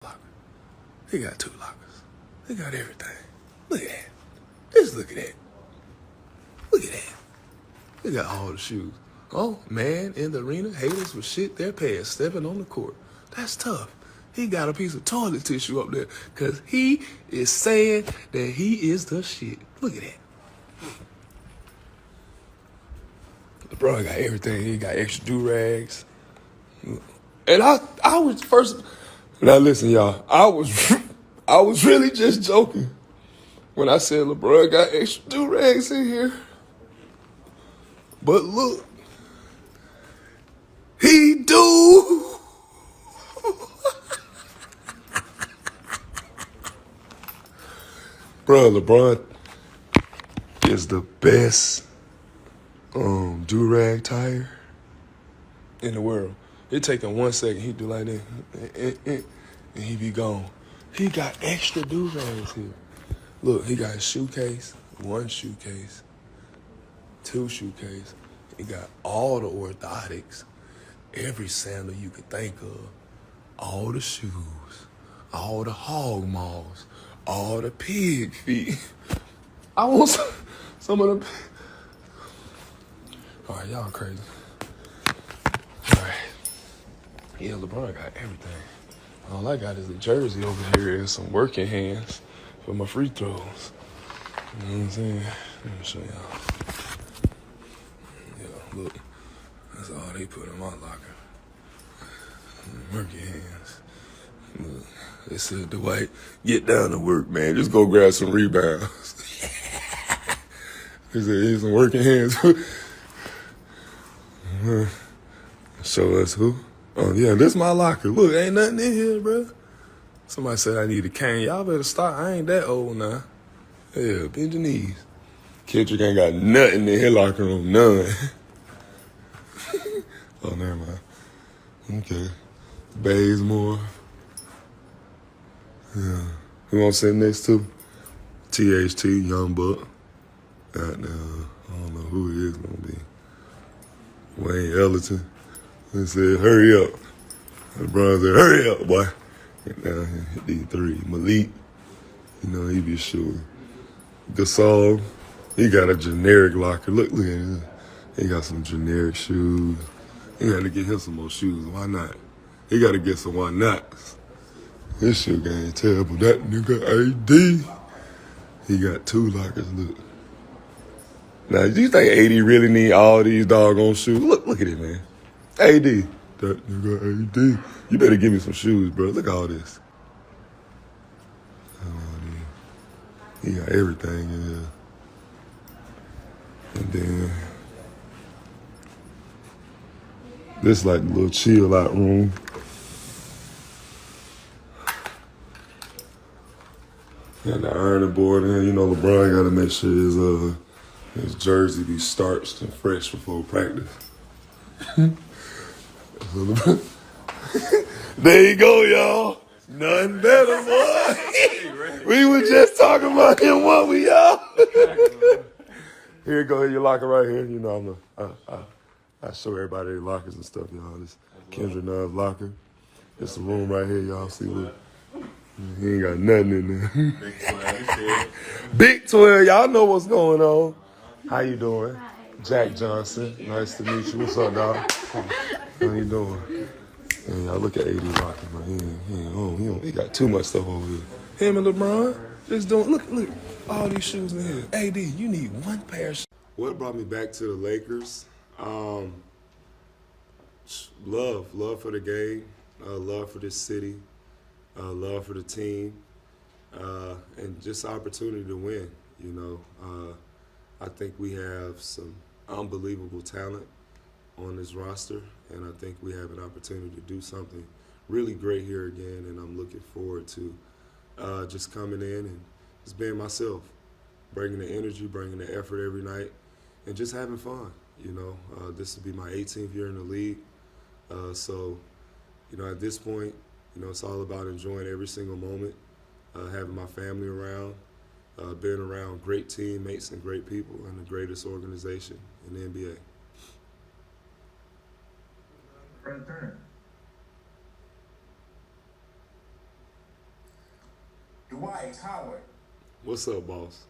locker. He got 2 lockers. He got everything. Look at that. Just look at that. Look at that. He got all the shoes. Oh, man, in the arena, haters will shit their pants stepping on the court. That's tough. He got a piece of toilet tissue up there because he is saying that he is the shit. Look at that. LeBron got everything. He got extra do-rags. And I was first. Now listen, y'all. I was really just joking when I said LeBron got extra do-rags in here. But look, he do. Bro, LeBron is the best do-rag tire in the world. It take him 1 second. He do like that, and he be gone. He got extra do-rags here. Look, he got a shoe case, 1 shoe case, 2 shoe case. He got all the orthotics, every sandal you could think of, all the shoes, all the hog maws, all the pig feet. I want some of them. All right, y'all crazy. All right. Yeah, LeBron got everything. All I got is a jersey over here and some working hands for my free throws. You know what I'm saying? Let me show y'all. Yeah, look. That's all they put in my locker. Working hands. Look. They said, Dwight, get down to work, man. Just go grab some rebounds. They said, here's some working hands. Show us who? Oh, yeah, this is my locker. Look, ain't nothing in here, bro. Somebody said I need a cane. Y'all better stop. I ain't that old now. Yeah, bend your knees. Kendrick ain't got nothing in his locker room. None. Oh, never mind. Okay. Bazemore. Yeah. Who wants to sit next to? THT, Young Buck. I don't know who he is going to be. Wayne Ellington. They said, hurry up. LeBron said, hurry up, boy. Get down here, hit these 3. Malik, you know, he be sure. Gasol, he got a generic locker. Look at him. He got some generic shoes. He got to get him some more shoes. Why not? He got to get some why nots. His shoe game terrible. That nigga AD, he got 2 lockers. Look. Now, do you think AD really need all these doggone shoes? Look at it, man. AD. That nigga AD. You better give me some shoes, bro. Look at all this. He got everything in here. And then this like the little chill out room. Got the ironing board in here. You know, LeBron got to make sure his jersey be starched and fresh before practice. There you go, y'all. Nothing better, boy. We were just talking about him, weren't we, y'all? Here, go ahead, your locker right here. You know, I show everybody their lockers and stuff, y'all. This Kendrick Nunn's locker. There's a room right here, y'all. See what? He ain't got nothing in there. Big 12, y'all know what's going on. How you doing? Jack Johnson. Nice to meet you. What's up, dog? How you doing? Man, y'all look at AD locker, man. He got too much stuff over here. Him and LeBron just doing. Look, all these shoes in here. AD, you need 1 pair of shoes. What brought me back to the Lakers? Love for the game, love for this city, love for the team, and just opportunity to win. You know, I think we have some unbelievable talent on this roster, and I think we have an opportunity to do something really great here again, and I'm looking forward to just coming in and just being myself, bringing the energy, bringing the effort every night, and just having fun. You know, this will be my 18th year in the league, so, you know, at this point, you know, it's all about enjoying every single moment, having my family around, being around great teammates and great people and the greatest organization in the NBA. Fred Turner. Dwight Howard. What's up, boss?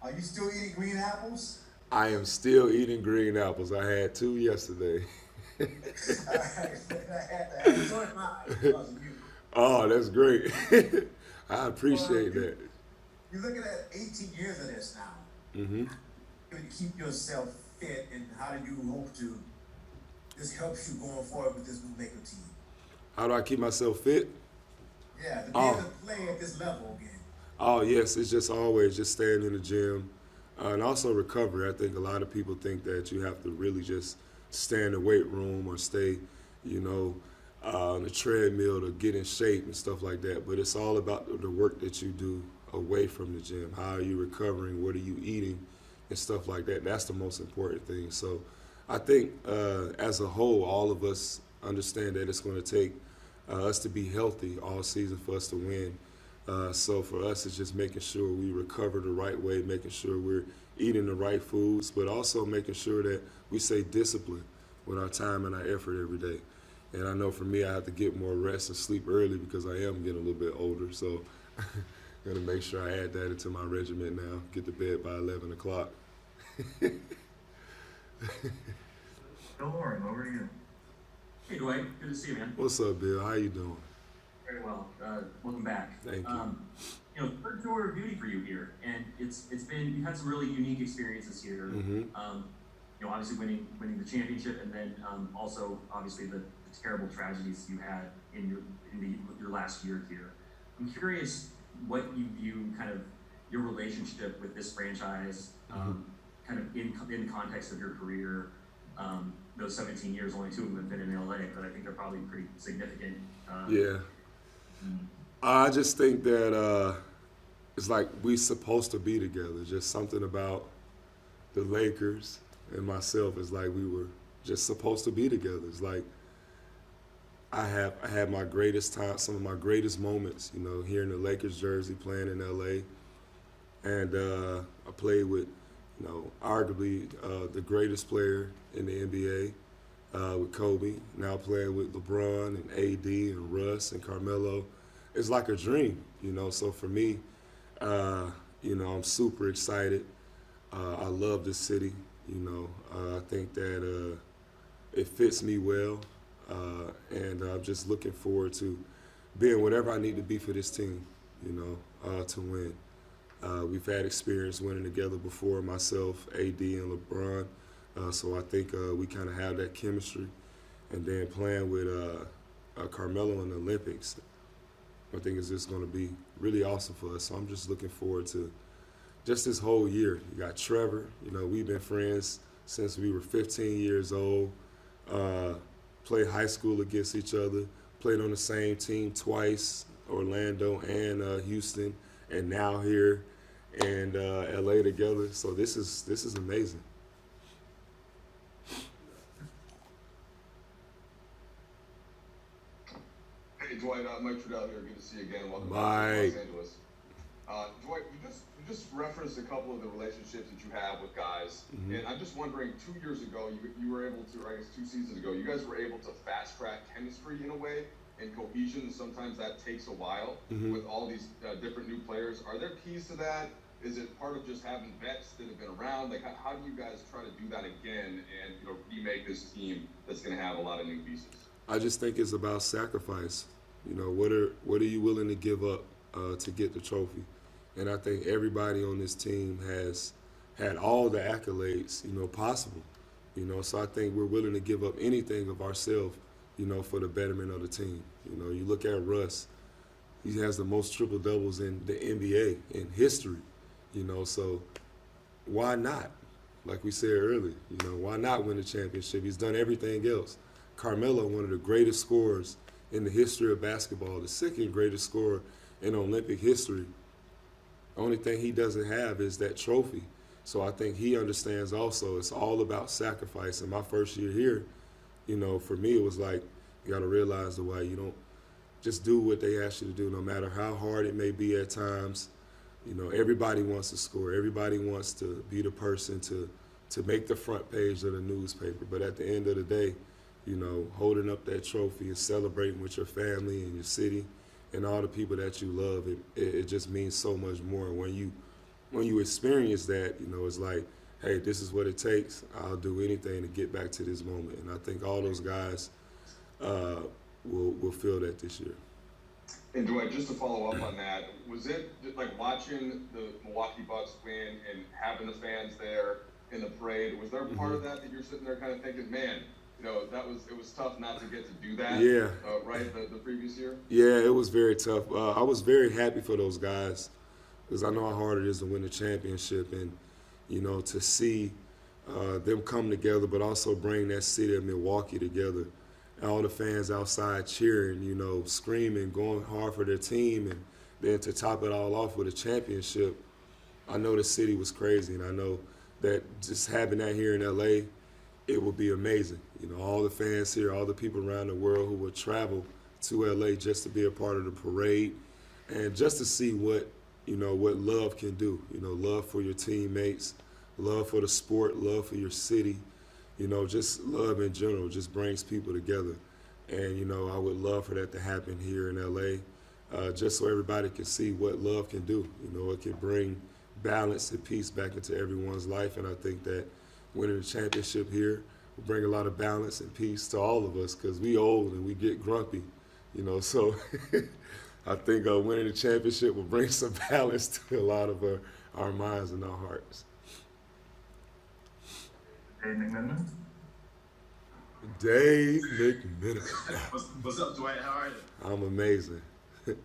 Are you still eating green apples? I am still eating green apples. I had two yesterday. I enjoyed mine because of you. Oh, that's great. I Well, appreciate that. you're looking at 18 years of this now. Hmm. How do you keep yourself fit, and how do you hope to this helps you going forward with this new Laker team? How do I keep myself fit? Yeah, to be able to Oh, play at this level again. oh yes, it's just always just staying in the gym, and also recovery. I think a lot of people think that you have to really just stay in the weight room or stay, you know, on the treadmill to get in shape and stuff like that. But it's all about the work that you do away from the gym. How are you recovering? What are you eating? And stuff like that. That's the most important thing. So I think as a whole, all of us understand that it's going to take us to be healthy all season for us to win. So for us, it's just making sure we recover the right way, making sure we're eating the right foods, but also making sure that we stay disciplined with our time and our effort every day. And I know for me, I have to get more rest and sleep early because I am getting a little bit older. So got to make sure I add that into my regimen now. Get to bed by 11 o'clock. Bill Lauren, over to you. Hey Dwight, good to see you, man. What's up, Bill? How you doing? Very well. Welcome back. Thank you. Third tour of duty for you here, and it's been you've had some really unique experiences here. Hmm. Obviously winning the championship, and then also obviously the terrible tragedies you had your last year here. I'm curious what you view kind of your relationship with this franchise, kind of in the context of your career. Those 17 years, only two of them have been in LA, but I think they're probably pretty significant. Yeah. I just think that it's like we supposed to be together. Just something about the Lakers and myself is like we were just supposed to be together. It's like I had my greatest time, some of my greatest moments, here in the Lakers jersey playing in LA. And I played with, arguably the greatest player in the NBA with Kobe. Now playing with LeBron and AD and Russ and Carmelo. It's like a dream, So for me, I'm super excited. I love this city, I think that it fits me well. And I'm just looking forward to being whatever I need to be for this team, to win. We've had experience winning together before, myself, AD, and LeBron. So I think we kind of have that chemistry. And then playing with Carmelo in the Olympics, I think it's just going to be really awesome for us. So I'm just looking forward to just this whole year. You got Trevor. We've been friends since we were 15 years old. Played high school against each other. Played on the same team twice, Orlando and Houston, and now here and LA together. So this is amazing. Hey Dwight, Mike Trudell here. Good to see you again. Welcome back to Los Mike. Angeles. Dwight, you just referenced a couple of the relationships that you have with guys, and I'm just wondering. 2 years ago, you were able to, or I guess 2 seasons ago, you guys were able to fast track chemistry in a way and cohesion. And sometimes that takes a while with all these different new players. Are there keys to that? Is it part of just having vets that have been around? Like, how do you guys try to do that again and remake this team that's going to have a lot of new pieces? I just think it's about sacrifice. What are you willing to give up to get the trophy? And I think everybody on this team has had all the accolades, possible. So I think we're willing to give up anything of ourselves, for the betterment of the team. You look at Russ, he has the most triple doubles in the NBA in history. So why not? Like we said earlier, why not win the championship? He's done everything else. Carmelo, one of the greatest scorers in the history of basketball, the second greatest scorer in Olympic history. The only thing he doesn't have is that trophy. So I think he understands also it's all about sacrifice. In my first year here, for me it was like you got to realize the way you don't just do what they ask you to do, no matter how hard it may be at times. Everybody wants to score. Everybody wants to be the person to make the front page of the newspaper. But at the end of the day, holding up that trophy and celebrating with your family and your city and all the people that you love, it just means so much more. When you experience that, it's like, hey, this is what it takes. I'll do anything to get back to this moment. And I think all those guys will feel that this year. And Dwight, just to follow up on that, was it like watching the Milwaukee Bucks win and having the fans there in the parade? Was there a part of that you're sitting there kind of thinking, man, it was tough not to get to do that? Yeah. Right, the previous year. Yeah, it was very tough. I was very happy for those guys because I know how hard it is to win a championship, and to see them come together, but also bring that city of Milwaukee together. And all the fans outside cheering, screaming, going hard for their team, and then to top it all off with a championship. I know the city was crazy, and I know that just having that here in LA, it would be amazing. All the fans here, all the people around the world who would travel to LA just to be a part of the parade and just to see what love can do. Love for your teammates, love for the sport, love for your city. Just love in general just brings people together. And, I would love for that to happen here in LA, just so everybody can see what love can do. It can bring balance and peace back into everyone's life. And I think that winning the championship here will bring a lot of balance and peace to all of us because we old and we get grumpy, so I think winning the championship will bring some balance to a lot of our minds and our hearts. Dave McMenamin? Dave McMenamin. What's up, Dwight? How are you? I'm amazing. Great.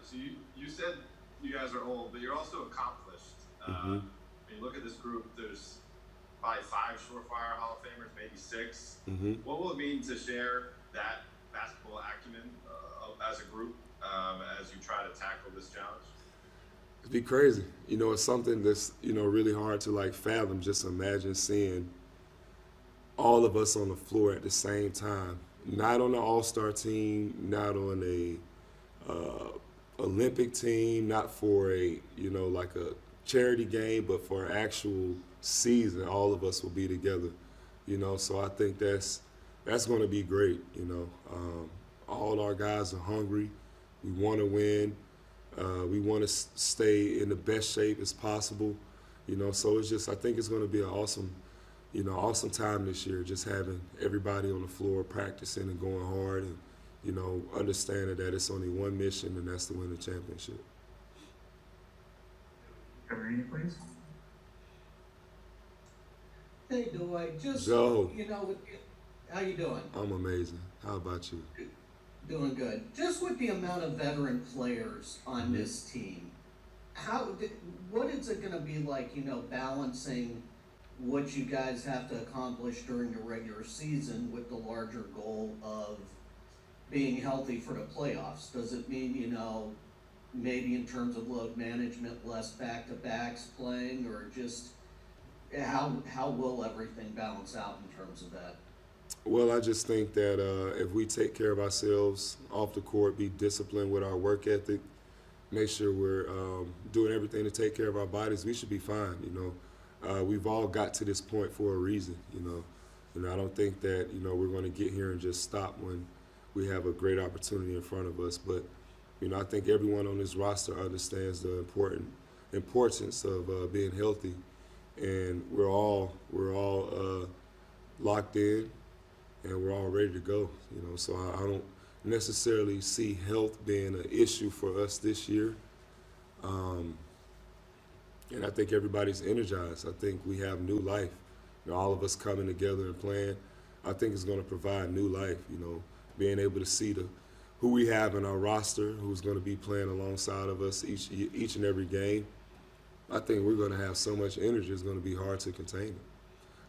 So you said you guys are old, but you're also accomplished. When you look at this group, there's probably 5 surefire Hall of Famers, maybe 6. What will it mean to share that basketball acumen as a group as you try to tackle this challenge? It'd be crazy. It's something that's, really hard to fathom. Just imagine seeing all of us on the floor at the same time, not on the all-star team, not on a Olympic team, not for a, like a charity game, but for an actual season, all of us will be together, so I think that's going to be great. All our guys are hungry. We want to win. We want to stay in the best shape as possible, so I think it's going to be an awesome time this year, just having everybody on the floor practicing and going hard and, understanding that it's only one mission, and that's to win the championship. Carini, please. Hey, Dwight, just, Joe. How you doing? I'm amazing. How about you? Doing good. Just with the amount of veteran players on this team, what is it going to be like, balancing what you guys have to accomplish during the regular season with the larger goal of being healthy for the playoffs? Does it mean, maybe in terms of load management, less back-to-backs playing, or just how will everything balance out in terms of that? Well, I just think that if we take care of ourselves off the court, be disciplined with our work ethic, make sure we're doing everything to take care of our bodies, we should be fine. We've all got to this point for a reason. I don't think that we're going to get here and just stop when we have a great opportunity in front of us. But I think everyone on this roster understands the importance of being healthy, and we're all locked in. And we're all ready to go, so I don't necessarily see health being an issue for us this year. And I think everybody's energized. I think we have new life. All of us coming together and playing, I think it's going to provide new life, being able to see who we have in our roster, who's going to be playing alongside of us each and every game. I think we're going to have so much energy, it's going to be hard to contain it.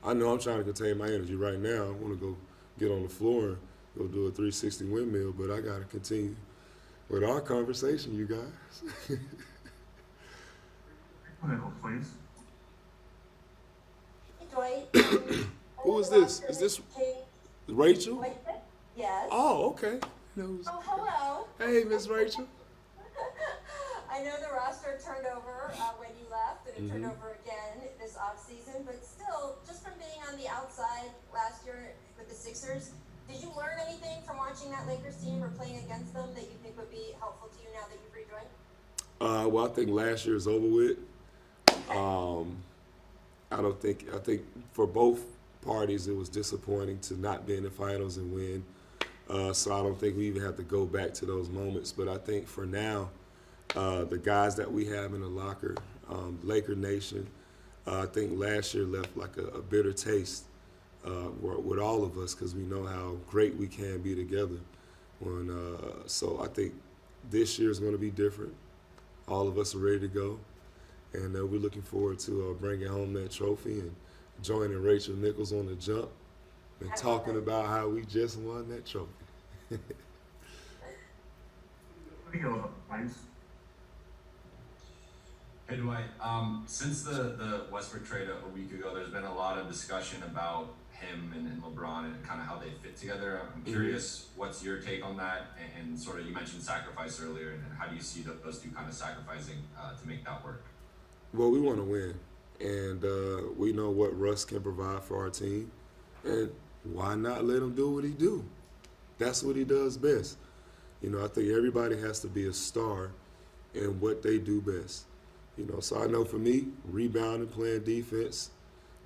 I know I'm trying to contain my energy right now. I want to go get on the floor and go do a 360 windmill, but I got to continue with our conversation, you guys. Michael, please. Hey, Dwight. Who is this? Is this Rachel? Yes. Oh, okay. Oh, hello. Hey, Miss Rachel. I know the roster turned over when you left, and it turned over again this offseason, but still, just from being on the outside last year with the Sixers, Did you learn anything from watching that Lakers team or playing against them that you think would be helpful to you now that you've rejoined? Well, I think last year is over with. I think for both parties it was disappointing to not be in the finals and win. So I don't think we even have to go back to those moments. But I think for now, the guys that we have in the locker, Laker Nation, I think last year left like a bitter taste with all of us because we know how great we can be together. So I think this year is going to be different. All of us are ready to go. And we're looking forward to bringing home that trophy and joining Rachel Nichols on the jump and talking about how we just won that trophy. Let me go, please. Hey Dwight, since the Westbrook trade a week ago, there's been a lot of discussion about him and LeBron and kind of how they fit together. I'm curious, what's your take on that? And sort of, you mentioned sacrifice earlier, and how do you see those two kind of sacrificing to make that work? Well, we want to win, and we know what Russ can provide for our team, and why not let him do what he do? That's what he does best. You know, I think everybody has to be a star in what they do best. You know, so I know for me, rebounding, playing defense,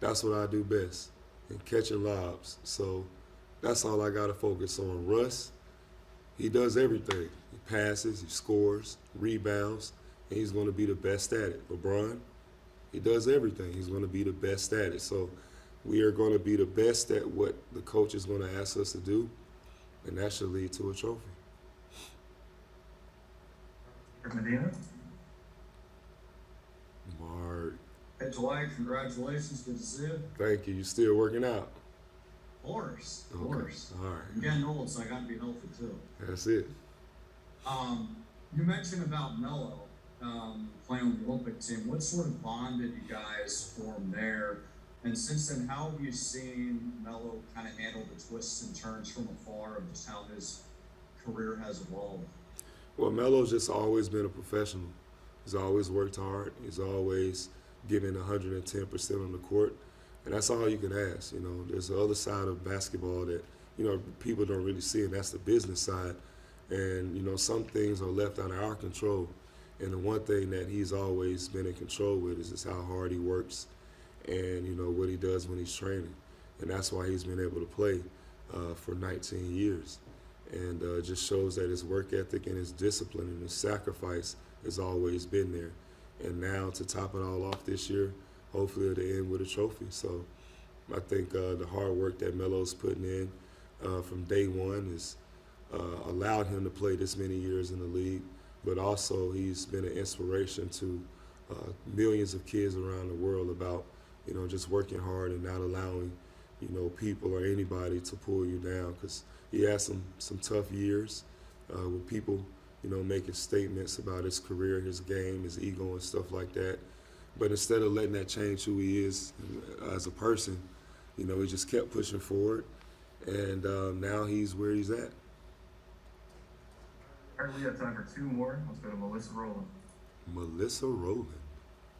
that's what I do best, and catching lobs. So that's all I got to focus on. Russ, he does everything. He passes, he scores, rebounds, and he's going to be the best at it. LeBron, he does everything. He's going to be the best at it. So we are going to be the best at what the coach is going to ask us to do, and that should lead to a trophy. Medina? Mark. Hey, Dwight, congratulations. Good to see you. Thank you. You still working out? Of course. Of Okay. course. All right. I'm getting old, so I got to be healthy, too. That's it. You mentioned about Melo playing on the Olympic team. What sort of bond did you guys form there? And since then, how have you seen Melo kind of handle the twists and turns from afar of just how his career has evolved? Well, Melo's just always been a professional. He's always worked hard. He's always given 110% on the court. And that's all you can ask. You know, there's the other side of basketball that, you know, people don't really see, and that's the business side. And, you know, some things are left out of our control. And the one thing that he's always been in control with is just how hard he works and, you know, what he does when he's training. And that's why he's been able to play for 19 years. And it just shows that his work ethic and his discipline and his sacrifice has always been there. And now to top it all off this year, hopefully it'll end with a trophy. So I think the hard work that Melo's putting in from day one has allowed him to play this many years in the league, but also he's been an inspiration to millions of kids around the world about, you know, just working hard and not allowing, you know, people or anybody to pull you down, because he had some tough years with people, you know, making statements about his career, his game, his ego and stuff like that. But instead of letting that change who he is as a person, you know, he just kept pushing forward, and now he's where he's at. All right, we have time for two more. Let's go to Melissa Rowland. Melissa Rowland.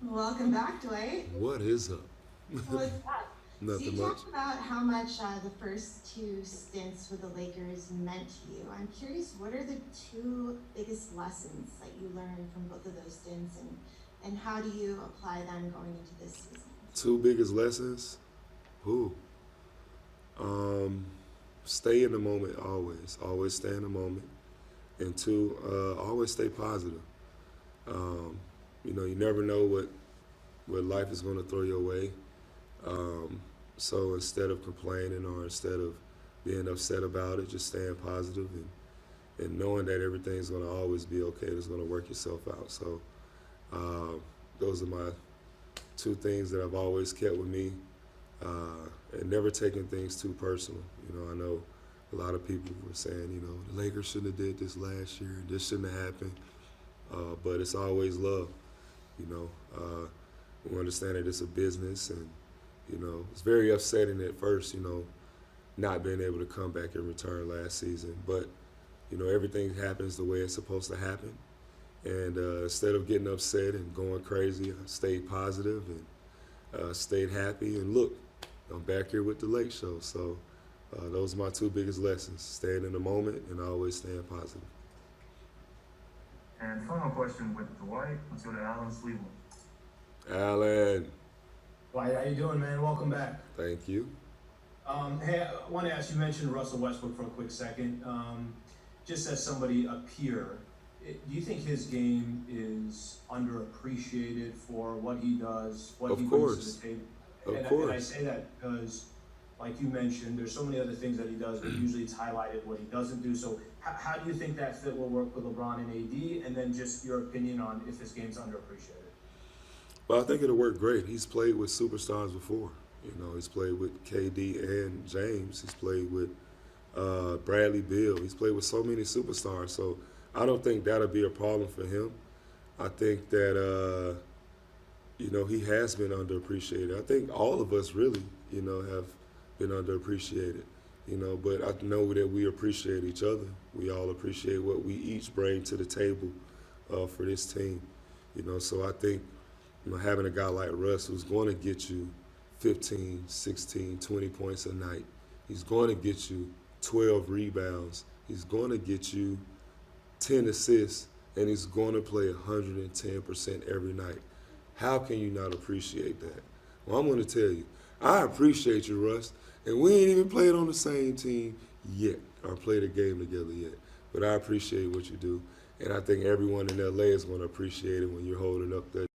Welcome back, Dwight. What is up? What's up? Nothing So you much. talked about how much the first two stints with the Lakers meant to you. I'm curious, what are the two biggest lessons that you learned from both of those stints, and how do you apply them going into this season? Two biggest lessons? Stay in the moment always. Always stay in the moment. And two, always stay positive. You know, you never know what life is going to throw your way. So instead of complaining or instead of being upset about it, just staying positive and knowing that everything's going to always be okay. It's going to work itself out. So those are my two things that I've always kept with me, and never taking things too personal. You know, I know a lot of people were saying, you know, the Lakers shouldn't have did this last year, and this shouldn't have happened. But it's always love. You know, we understand that it's a business, and you know, it's very upsetting at first, you know, not being able to come back and return last season. But, you know, everything happens the way it's supposed to happen. And instead of getting upset and going crazy, I stayed positive and stayed happy. And look, I'm back here with the Lake Show. So Those are my two biggest lessons: staying in the moment and always staying positive. And final question with Dwight. Let's go to Alan Cleveland. Alan, Dwight, how you doing, man? Welcome back. thank you. Hey, I want to ask, you mentioned Russell Westbrook for a quick second. Just as somebody, a peer, do you think his game is underappreciated for what he does, what Of he course. brings to the table? Of And course. I say that because, like you mentioned, there's so many other things that he does, but usually it's highlighted what he doesn't do. So how do you think that fit will work with LeBron and AD? And then just your opinion on if his game's underappreciated. Well, I think it'll work great. He's played with superstars before. You know, he's played with KD and James. He's played with Bradley Beal. He's played with so many superstars. So I don't think that'll be a problem for him. I think that, you know, he has been underappreciated. I think all of us really, you know, have been underappreciated. You know, but I know that we appreciate each other. We all appreciate what we each bring to the table for this team. You know, so I think, you know, having a guy like Russ who's going to get you 15, 16, 20 points a night. He's going to get you 12 rebounds. He's going to get you 10 assists, and he's going to play 110% every night. How can you not appreciate that? Well, I'm going to tell you, I appreciate you, Russ, and we ain't even played on the same team yet or played a game together yet, but I appreciate what you do, and I think everyone in L.A. is going to appreciate it when you're holding up that